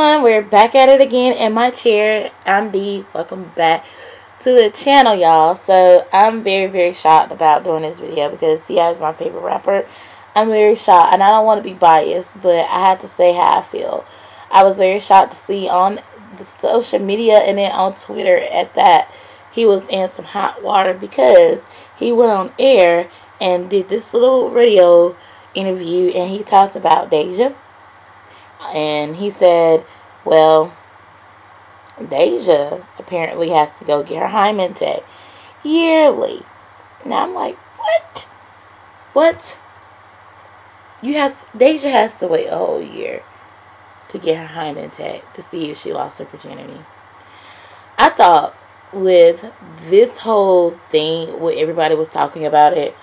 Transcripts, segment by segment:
everyone, we're back at it again in my chair. I'm Dee. Welcome back to the channel, y'all. So I'm very shocked about doing this video because T.I. is my favorite rapper. I'm very shocked, and I don't want to be biased, but I have to say how I feel. I was very shocked to see on the social media and then on Twitter at that he was in some hot water because he went on air and did this little radio interview, and he talked about Deja. And he said, well, Deja apparently has to go get her Hymen check yearly. Now I'm like, what? What? Deja has to wait a whole year to get her Hymen check to see if she lost her virginity. I thought with this whole thing, what everybody was talking about it,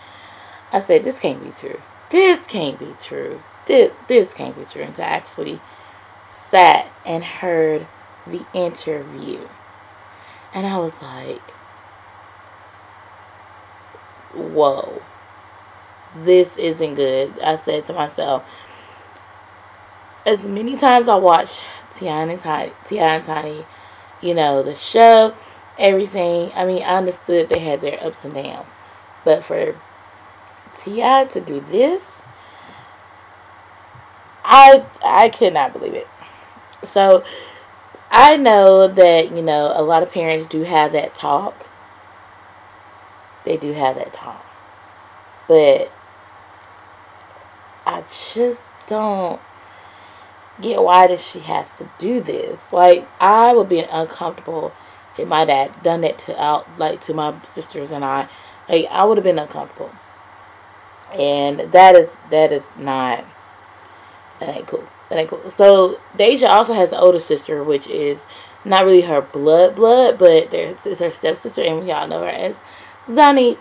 I said, this can't be true. This can't be true. This can't be true. Until I actually sat and heard the interview. And I was like, whoa. This isn't good. I said to myself, as many times I watch T.I. and Tiny, you know, the show, everything, I mean, I understood they had their ups and downs. But for T.I. to do this, I could not believe it. So I know that, you know, a lot of parents do have that talk. They do have that talk. But I just don't get why does she has to do this. Like, I would be uncomfortable if my dad done that to my sisters and I. Like, I would have been uncomfortable. And that ain't cool. That ain't cool. So Deja also has an older sister, which is not really her blood, but it's her stepsister, and we all know her as Zonnique.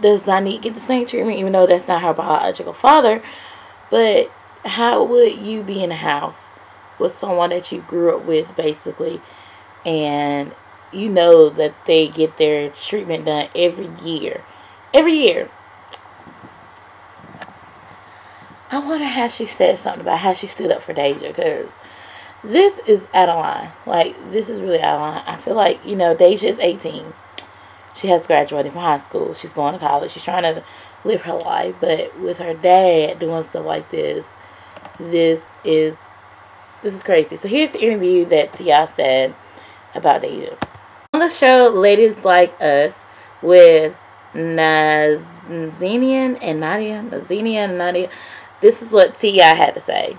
Does Zonnique get the same treatment, even though that's not her biological father? But how would you be in a house with someone that you grew up with, basically, and you know that they get their treatment done every year? Every year. I wonder how she said something about how she stood up for Deja, because this is out of line. Like, this is really out of line. I feel like, you know, Deja is 18. She has graduated from high school. She's going to college. She's trying to live her life. But with her dad doing stuff like this, this is crazy. So here's the interview that T.I. said about Deja. On the show, Ladies Like Us, with Nazenia and Nadia. This is what T.I. had to say.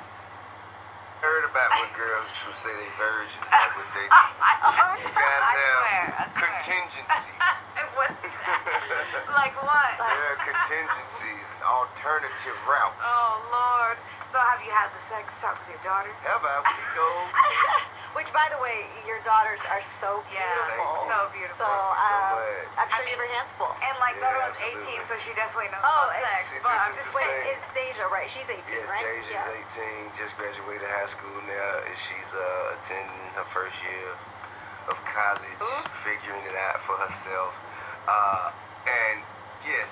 Heard about what girls who say they virgins, like what they do. You guys have contingencies. What's that? Like what? There are contingencies and alternative routes. Oh, Lord. So have you had the sex talk with your daughters? Have I? We go. Which, by the way, your daughters are so beautiful. Yeah, so beautiful. So So, I'm sure much. you have your hands full. And like the other Yeah, one's 18, absolutely. so she definitely knows Oh, about sex. See, But this I'm is just the wait, thing. it's Deja, right? She's 18, Yes, right? Deja's 18, just graduated high school now, and she's attending her first year of college, figuring it out for herself. And yes,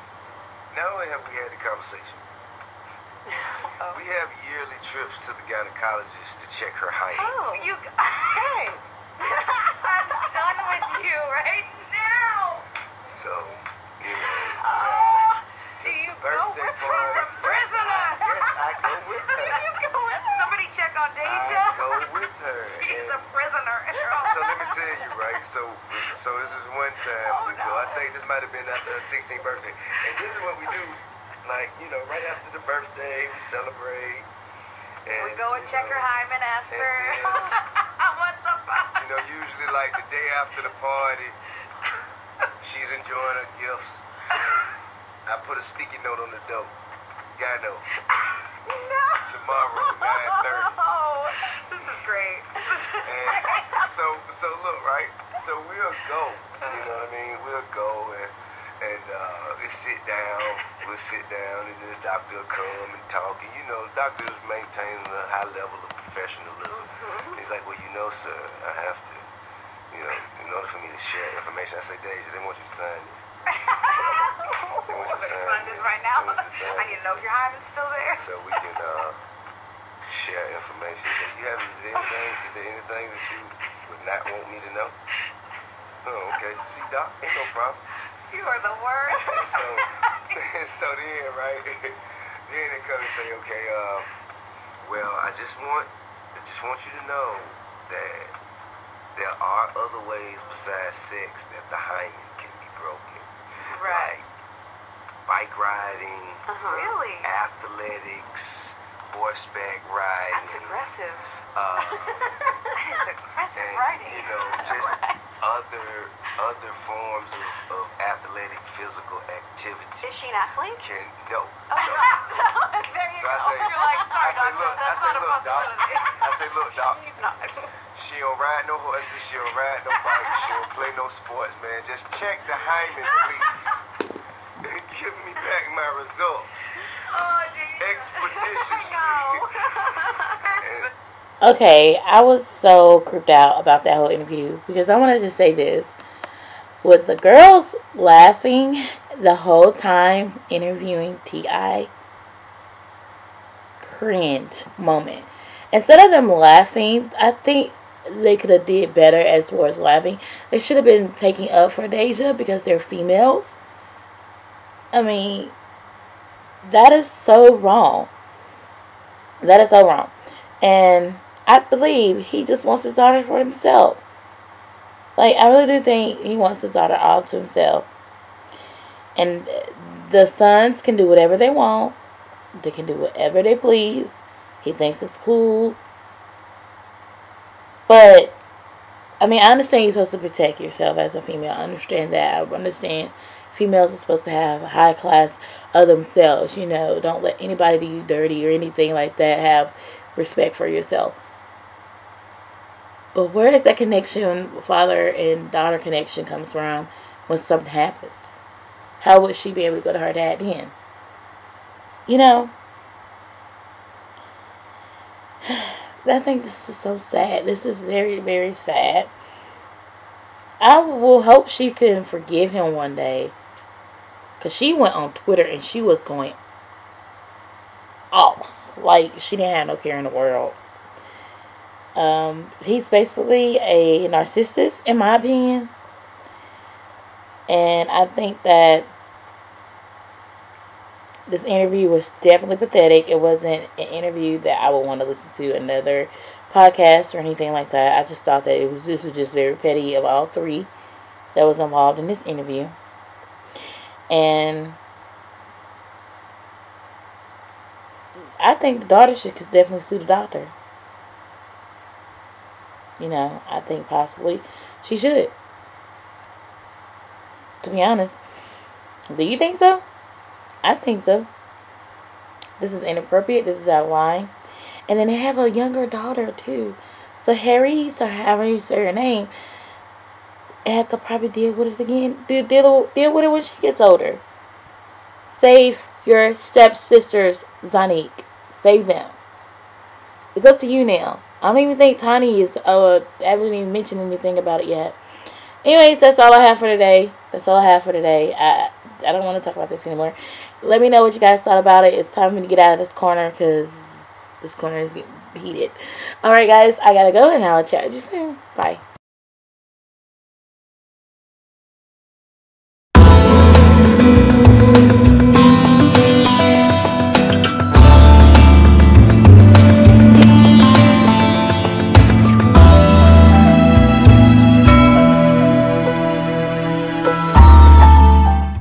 not only have we had the conversation, we have yearly trips to the gynecologist to check her height. Oh, you, hey. I'm done with you right now. So, you know, Oh, do you go birthday with her? party. She's a prisoner. Yes, I go with her. You go with her. Somebody check on I Deja. go with her. She's And a prisoner. so let me tell you, right? So this is one time Oh, we go. I no. think this might have been after her 16th birthday. And this is what we do. Like, you know, right after the birthday, we celebrate. And, We go and check her hymen after. and What the fuck? you know, usually like the day after the party, she's enjoying her gifts. I put a sticky note on the door. Gyno. No. Tomorrow, 9:30. Oh, this is great. And so look, right? So we'll go. You know what I mean? We'll go and we sit down. We'll sit down, and then the doctor will come and talk. And you know, doctors maintain a high level of professionalism. He's like, well, you know, sir, I have to, you know, in order for me to share information. I say, Deja, they want you to sign this. They want you to Sign this right now. I need to know if your hymen's still there. So we can share information. If you have anything, is there anything that you would not want me to know? Oh, okay. See, Doc, ain't no problem. You are the worst. So then, right? Then they come and say, okay, well, I just want you to know that there are other ways besides sex that the hymen can be broken. Right. Like bike riding, Really? athletics, horseback riding. That's aggressive. Uh, That is aggressive and, writing. you know, just other forms of athletic physical activity. Is she an athlete? No. Oh, So, there you so I go. say, You're like, sorry, I say, doctor, look, that's not a look, Doc. possibility. I say, look, Doc. She's not. She don't ride no horses, she don't ride no bike, she don't play no sports, man. Just check the hymen, please. Give me back my results. Oh, Jesus. Expeditiously. No. Okay, I was so creeped out about that whole interview because I want to just say this. With the girls laughing the whole time interviewing T.I., cringe moment. Instead of them laughing, I think they could have did better as far as laughing. They should have been taking up for Deja because they're females. I mean, that is so wrong. That is so wrong. And I believe he just wants his daughter for himself. Like, I really do think he wants his daughter all to himself. And the sons can do whatever they want. They can do whatever they please. He thinks it's cool. But, I mean, I understand you're supposed to protect yourself as a female. I understand that. I understand females are supposed to have a high class of themselves. You know, don't let anybody do you dirty or anything like that. Have respect for yourself. But where is that connection, father and daughter connection, comes from when something happens? How would she be able to go to her dad then? You know? I think this is so sad. This is very, very sad. I will hope she can forgive him one day. Because she went on Twitter and she was going off. Like, she didn't have no care in the world. He's basically a narcissist, in my opinion. And I think that this interview was definitely pathetic. It wasn't an interview that I would want to listen to another podcast or anything like that. I just thought that this was just very petty of all three that was involved in this interview. And I think the daughter should definitely sue the doctor. You know, I think possibly she should. To be honest. Do you think so? I think so. This is inappropriate. This is out of line. And then they have a younger daughter too. So Harry's, or however you say her name, have to probably deal with it again. Deal with it when she gets older. Save your stepsisters, Zonnique. Save them. It's up to you now. I don't even think Tiny is, I haven't even mentioned anything about it yet. Anyways, that's all I have for today. That's all I have for today. I don't want to talk about this anymore. Let me know what you guys thought about it. It's time for me to get out of this corner because this corner is getting heated. Alright, guys. I gotta go and I'll chat with you soon. Bye.